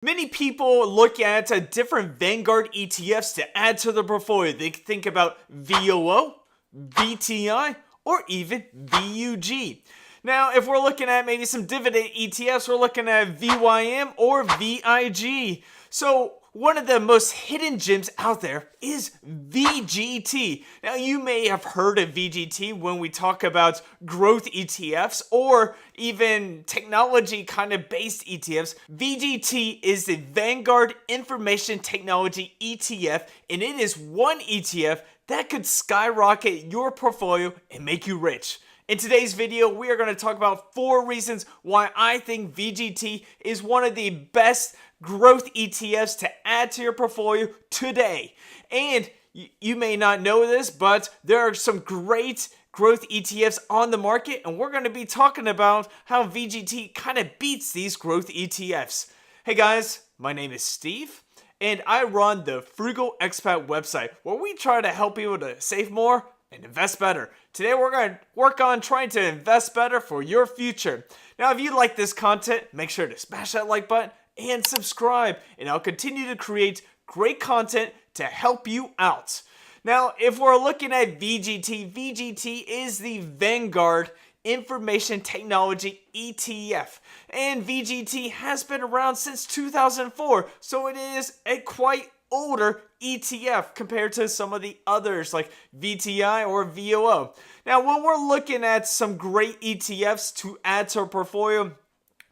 Many people look at different Vanguard ETFs to add to their portfolio. They think about VOO, VTI, or even VUG. Now, if we're looking at maybe some dividend ETFs, we're looking at VYM or VIG. So one of the most hidden gems out there is VGT. Now, you may have heard of VGT when we talk about growth ETFs or even technology kind of based ETFs. VGT is the Vanguard Information Technology ETF, and it is one ETF that could skyrocket your portfolio and make you rich. In today's video, we are going to talk about 4 reasons why I think VGT is one of the best growth ETFs to add to your portfolio today. And you may not know this, but there are some great growth ETFs on the market, and we're going to be talking about how VGT kind of beats these growth ETFs. Hey guys, my name is Steve, and I run the Frugal Expat website, where we try to help people to save more and invest better. Today we're going to work on trying to invest better for your future. Now, if you like this content, make sure to smash that like button and subscribe, and I'll continue to create great content to help you out. Now, if we're looking at VGT, VGT is the Vanguard Information Technology ETF, and VGT has been around since 2004, so it is a quite older ETF compared to some of the others like VTI or VOO. Now, when we're looking at some great ETFs to add to our portfolio,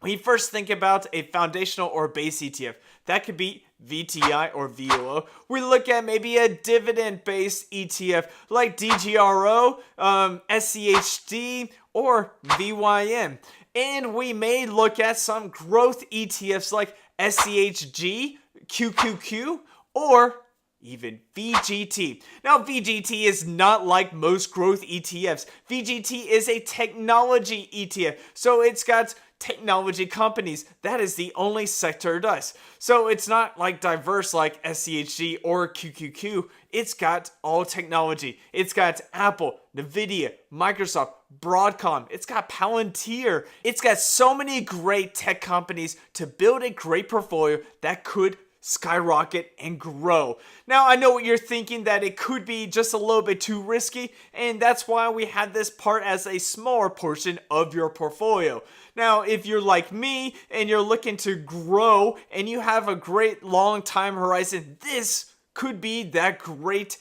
we first think about a foundational or base ETF. That could be VTI or VOO. We look at maybe a dividend-based ETF like DGRO, SCHD, or VYM. And we may look at some growth ETFs like SCHG, QQQ, or even VGT. Now, VGT is not like most growth ETFs. VGT is a technology ETF, so it's got technology companies. That is the only sector it does. So it's not like diverse like SCHG or QQQ. It's got all technology. It's got Apple, NVIDIA, Microsoft, Broadcom. It's got Palantir. It's got so many great tech companies to build a great portfolio that could skyrocket and grow. Now, I know what you're thinking, that it could be just a little bit too risky, and that's why we had this part as a smaller portion of your portfolio. Now, if you're like me and you're looking to grow and you have a great long time horizon, this could be that great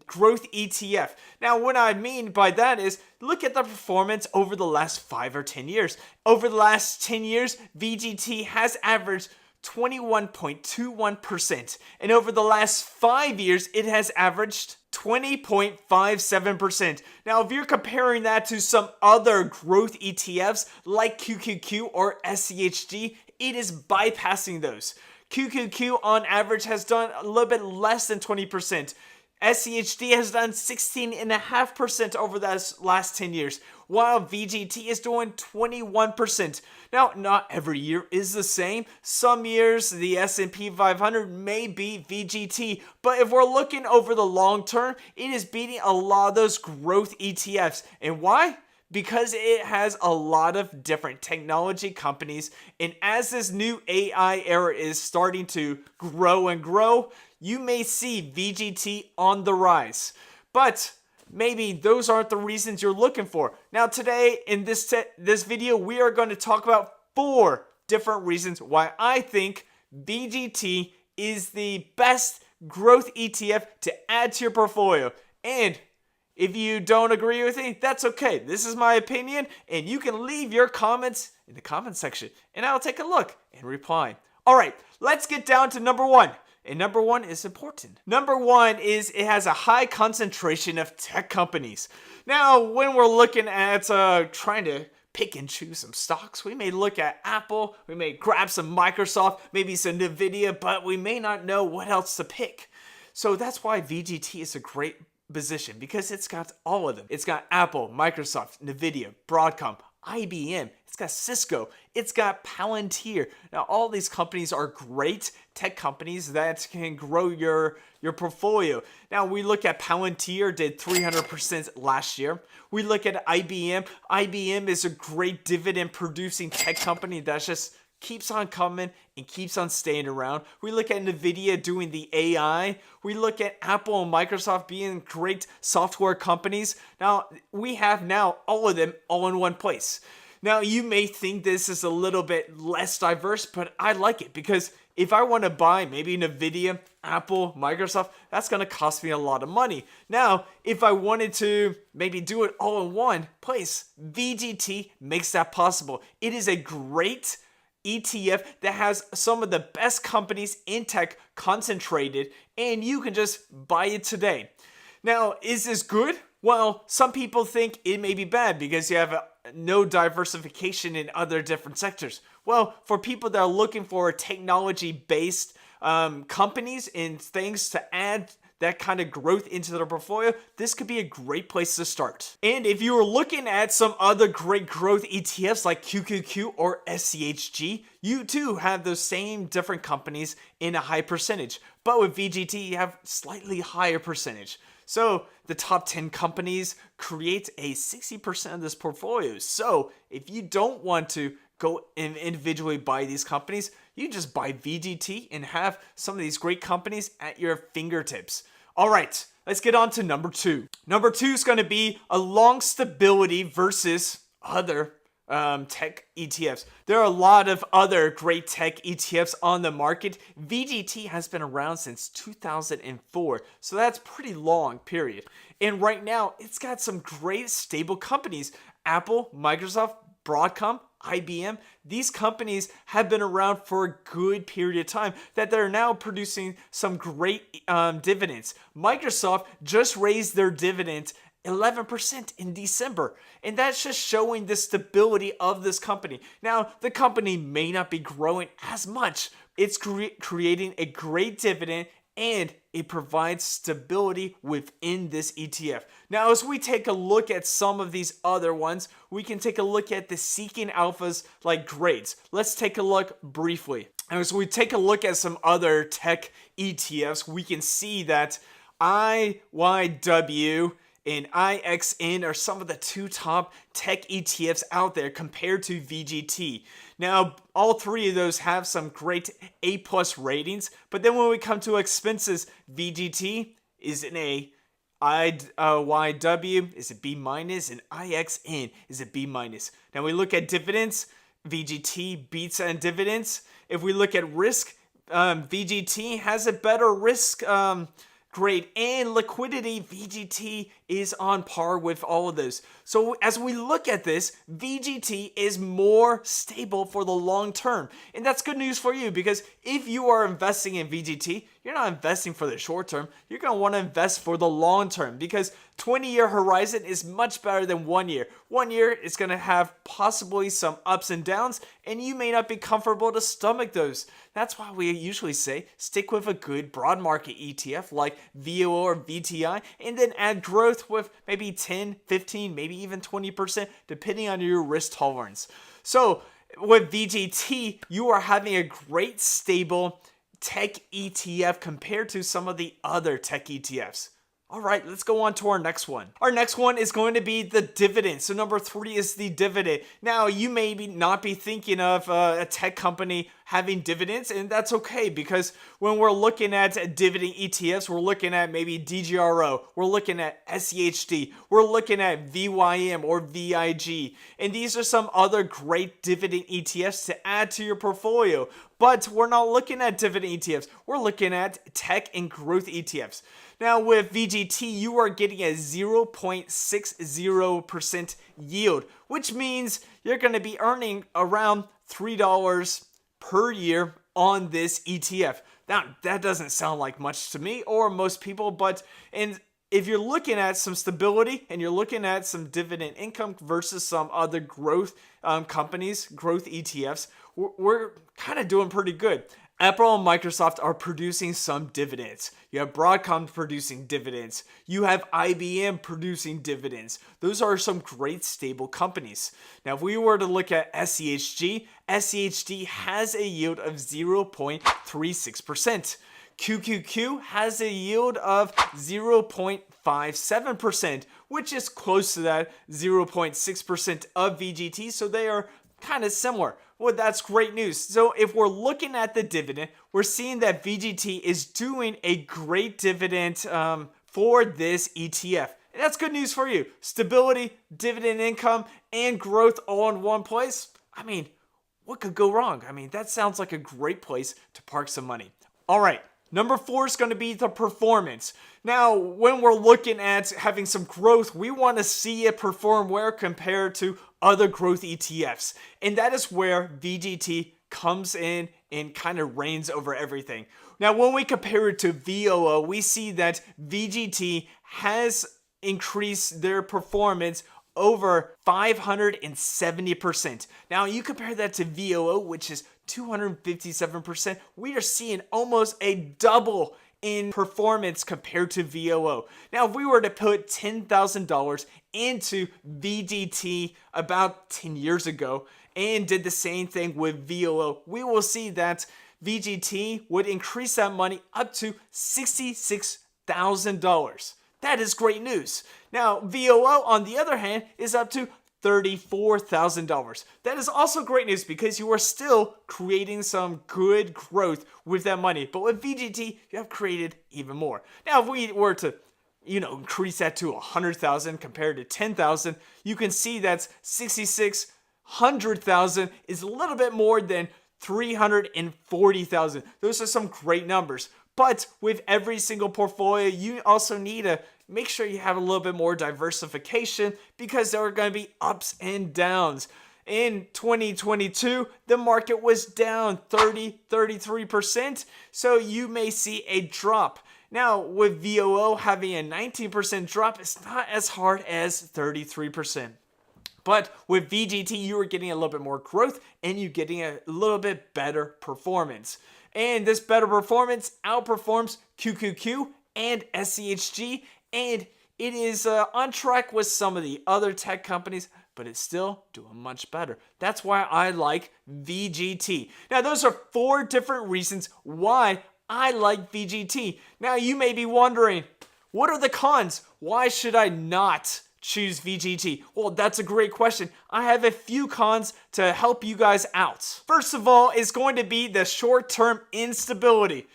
growth ETF. Now, what I mean by that is look at the performance over the last 5 or 10 years. Over the last 10 years, VGT has averaged 21.21%, and over the last 5 years it has averaged 20.57%. Now, if you're comparing that to some other growth ETFs like QQQ or SCHG, it is bypassing those. QQQ on average has done a little bit less than 20%. SCHD has done 16.5% over the last 10 years, while VGT is doing 21%. Now, not every year is the same. Some years, the S&P 500 may beat VGT, but if we're looking over the long term, it is beating a lot of those growth ETFs. And why? Because it has a lot of different technology companies, and as this new AI era is starting to grow and grow, you may see VGT on the rise. But maybe those aren't the reasons you're looking for. Now, today in this video, we are going to talk about 4 different reasons why I think VGT is the best growth ETF to add to your portfolio. And if you don't agree with me, that's okay. This is my opinion, and you can leave your comments in the comment section, and I'll take a look and reply. All right, let's get down to number 1. And number 1 is important. Number 1 is it has a high concentration of tech companies. Now, when we're looking at trying to pick and choose some stocks, we may look at Apple, we may grab some Microsoft, maybe some NVIDIA, but we may not know what else to pick. So that's why VGT is a great position, because it's got all of them. It's got Apple, Microsoft, NVIDIA, Broadcom, IBM, it's got Cisco, it's got Palantir. Now, all these companies are great tech companies that can grow your portfolio. Now, we look at Palantir, did 300% last year. We look at IBM. IBM is a great dividend producing tech company that's just keeps on coming and keeps on staying around. We look at NVIDIA doing the AI. We look at Apple and Microsoft being great software companies. Now, we have now all of them all in one place. Now, you may think this is a little bit less diverse, but I like it because if I want to buy maybe NVIDIA, Apple, Microsoft, that's going to cost me a lot of money. Now, if I wanted to maybe do it all in one place, VGT makes that possible. It is a great ETF that has some of the best companies in tech concentrated, and you can just buy it today. Now, is this good? Well, some people think it may be bad because you have no diversification in other different sectors. Well, for people that are looking for technology-based companies and things to add that kind of growth into their portfolio, this could be a great place to start. And if you were looking at some other great growth ETFs like QQQ or SCHG, you too have those same different companies in a high percentage. But with VGT, you have slightly higher percentage. So the top 10 companies create a 60% of this portfolio. So if you don't want to go and individually buy these companies, you just buy VGT and have some of these great companies at your fingertips. All right, let's get on to number 2. Number 2 is going to be a long stability versus other tech ETFs. There are a lot of other great tech ETFs on the market. VGT has been around since 2004, so that's pretty long period. And right now, it's got some great stable companies. Apple, Microsoft, Broadcom, IBM, these companies have been around for a good period of time that they're now producing some great dividends. Microsoft just raised their dividend 11% in December, and that's just showing the stability of this company. Now, the company may not be growing as much. It's creating a great dividend, and it provides stability within this ETF. Now, as we take a look at some of these other ones, we can take a look at the Seeking Alphas like grades. Let's take a look briefly. As we take a look at some other tech ETFs, we can see that IYW and IXN are some of the 2 top tech ETFs out there compared to VGT. Now, all 3 of those have some great A+ ratings, but then when we come to expenses, VGT is an A, IYW is a B-, and IXN is a B-. Now, we look at dividends, VGT beats on dividends. If we look at risk, VGT has a better risk grade, and liquidity, VGT is on par with all of those. So as we look at this, VGT is more stable for the long term. And that's good news for you, because if you are investing in VGT, you're not investing for the short term. You're going to want to invest for the long term, because 20-year horizon is much better than 1 year. 1 year is going to have possibly some ups and downs, and you may not be comfortable to stomach those. That's why we usually say stick with a good broad market ETF like VOO or VTI, and then add growth with maybe 10, 15, maybe even 20%, depending on your risk tolerance. So with VGT, you are having a great stable tech ETF compared to some of the other tech ETFs. All right, let's go on to our next one. Our next one is going to be the dividend. So number 3 is the dividend. Now, you may not be thinking of a tech company having dividends, and that's okay, because when we're looking at dividend ETFs, we're looking at maybe DGRO, we're looking at SCHD, we're looking at VYM or VIG, and these are some other great dividend ETFs to add to your portfolio. But we're not looking at dividend ETFs, we're looking at tech and growth ETFs. Now, with VGT, you are getting a 0.60% yield, which means you're going to be earning around $3 per year on this ETF. Now, that doesn't sound like much to me or most people, but if you're looking at some stability and you're looking at some dividend income versus some other growth companies, growth ETFs, we're kind of doing pretty good. Apple and Microsoft are producing some dividends. You have Broadcom producing dividends. You have IBM producing dividends. Those are some great stable companies. Now, if we were to look at SCHG, SCHG has a yield of 0.36%. QQQ has a yield of 0.57%, which is close to that 0.6% of VGT, so they are kind of similar. Well, that's great news. So if we're looking at the dividend, we're seeing that VGT is doing a great dividend for this ETF. And that's good news for you. Stability, dividend income, and growth all in one place. I mean, what could go wrong? I mean, that sounds like a great place to park some money. All right, number 4 is going to be the performance. Now, when we're looking at having some growth, we want to see it perform well compared to other growth ETFs. And that is where VGT comes in and kind of reigns over everything. Now, when we compare it to VOO, we see that VGT has increased their performance over 570%. Now, you compare that to VOO, which is 257%. We are seeing almost a double in performance compared to VOO. Now, if we were to put $10,000 into VGT about 10 years ago and did the same thing with VOO, we will see that VGT would increase that money up to $66,000. That is great news. Now, VOO, on the other hand, is up to $34,000. That is also great news because you are still creating some good growth with that money. But with VGT, you have created even more. Now, if we were to increase that to 100,000 compared to 10,000, you can see that's 6,600,000 is a little bit more than 340,000. Those are some great numbers. But with every single portfolio, you also need to make sure you have a little bit more diversification because there are going to be ups and downs. In 2022, the market was down 33%, so you may see a drop. Now, with VOO having a 19% drop, it's not as hard as 33%. But with VGT, you are getting a little bit more growth and you're getting a little bit better performance. And this better performance outperforms QQQ and SCHG, and it is on track with some of the other tech companies, but it's still doing much better. That's why I like VGT. Now, those are 4 different reasons why I like VGT. Now, you may be wondering, what are the cons? Why should I not choose VGT? Well, that's a great question. I have a few cons to help you guys out. First of all, is going to be the short-term instability.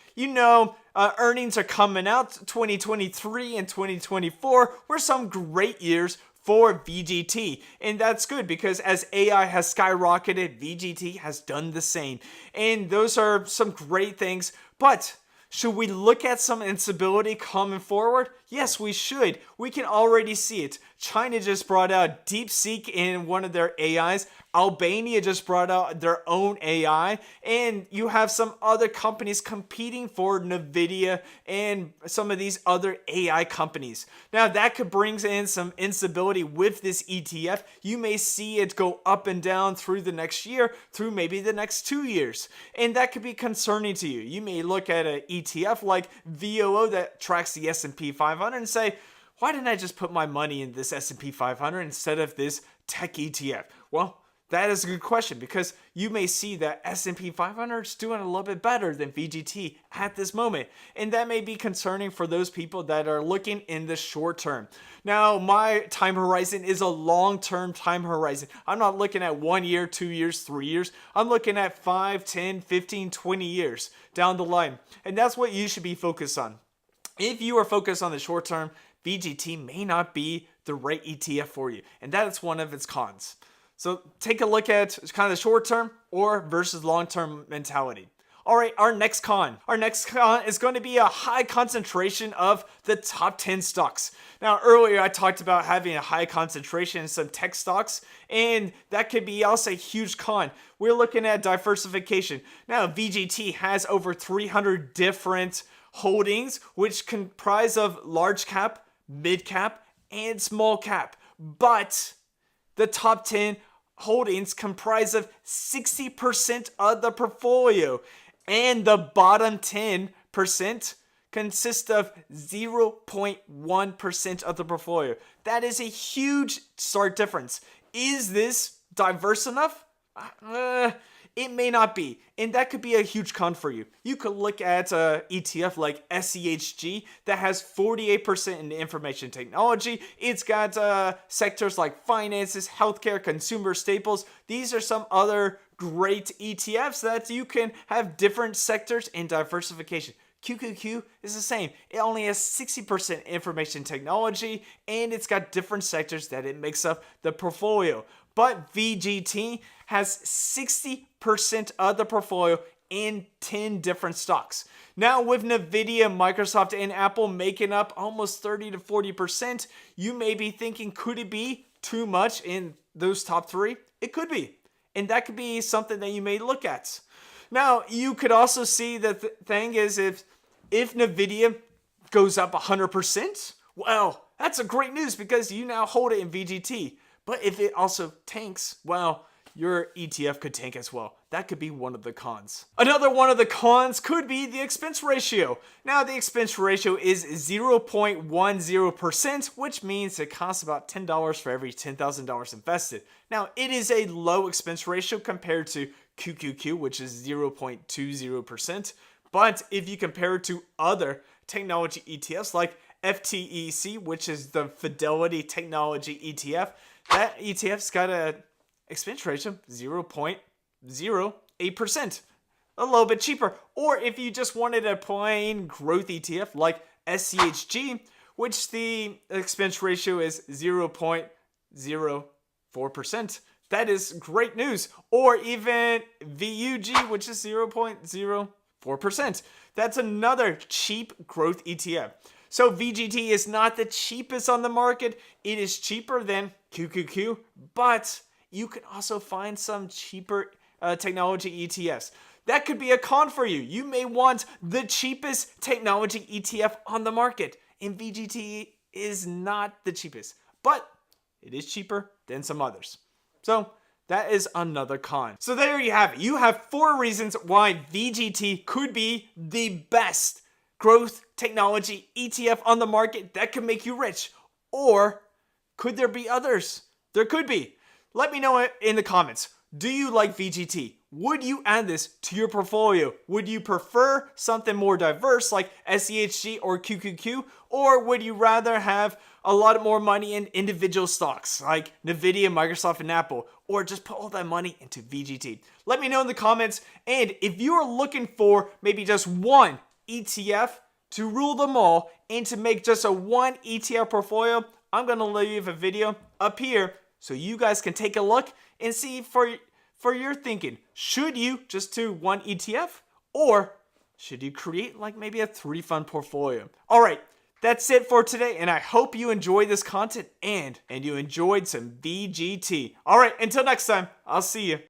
Earnings are coming out. 2023 and 2024 were some great years for VGT. And that's good because as AI has skyrocketed, VGT has done the same. And those are some great things. But should we look at some instability coming forward? Yes, we should. We can already see it. China just brought out DeepSeek in one of their AIs. Albania just brought out their own AI. And you have some other companies competing for NVIDIA and some of these other AI companies. Now, that could bring in some instability with this ETF. You may see it go up and down through the next year, through maybe the next 2 years. And that could be concerning to you. You may look at an ETF like VOO that tracks the S&P 500 and say, why didn't I just put my money in this S&P 500 instead of this tech ETF? Well, that is a good question because you may see that S&P 500 is doing a little bit better than VGT at this moment. And that may be concerning for those people that are looking in the short term. Now, my time horizon is a long-term time horizon. I'm not looking at 1 year, 2 years, 3 years. I'm looking at 5, 10, 15, 20 years down the line. And that's what you should be focused on. If you are focused on the short term, VGT may not be the right ETF for you. And that is one of its cons. So take a look at kind of the short term or versus long term mentality. All right, our next con. Our next con is going to be a high concentration of the top 10 stocks. Now, earlier I talked about having a high concentration in some tech stocks, and that could be also a huge con. We're looking at diversification. Now, VGT has over 300 different holdings, which comprise of large cap, mid cap, and small cap. But the top 10 holdings comprise of 60% of the portfolio, and the bottom 10% consist of 0.1% of the portfolio. That is a huge stark difference. Is this diverse enough? it may not be, and that could be a huge con for you. You could look at a ETF like SEHG that has 48% in information technology. It's got sectors like finances, healthcare, consumer staples. These are some other great ETFs that you can have different sectors and diversification. QQQ is the same. It only has 60% information technology, and it's got different sectors that it makes up the portfolio. But VGT has 60% of the portfolio in 10 different stocks. Now, with NVIDIA, Microsoft, and Apple making up almost 30 to 40%, you may be thinking, could it be too much in those top three? It could be. And that could be something that you may look at. Now, you could also see that the thing is, if NVIDIA goes up 100%, well, that's a great news because you now hold it in VGT. But if it also tanks, well, your ETF could tank as well. That could be one of the cons. Another one of the cons could be the expense ratio. Now, the expense ratio is 0.10%, which means it costs about $10 for every $10,000 invested. Now, it is a low expense ratio compared to QQQ, which is 0.20%. But if you compare it to other technology ETFs like FTEC, which is the Fidelity Technology ETF, that ETF's got a expense ratio 0.08%, a little bit cheaper. Or if you just wanted a plain growth ETF like SCHG, which the expense ratio is 0.04%, that is great news. Or even VUG, which is 0.04%. That's another cheap growth ETF. So VGT is not the cheapest on the market. It is cheaper than QQQ, but you can also find some cheaper technology ETFs. That could be a con for you. You may want the cheapest technology ETF on the market, and VGT is not the cheapest, but it is cheaper than some others. So that is another con. So there you have it. You have 4 reasons why VGT could be the best growth technology ETF on the market that could make you rich. Or could there be others? There could be. Let me know in the comments. Do you like VGT? Would you add this to your portfolio? Would you prefer something more diverse like SEHG or QQQ? Or would you rather have a lot more money in individual stocks like NVIDIA, Microsoft, and Apple? Or just put all that money into VGT? Let me know in the comments. And if you are looking for maybe just one ETF to rule them all and to make just a one ETF portfolio, I'm going to leave a video up here so you guys can take a look and see for your thinking. Should you just do one ETF, or should you create like maybe a 3-fund portfolio? All right, that's it for today, and I hope you enjoyed this content and you enjoyed some VGT. All right, until next time, I'll see you.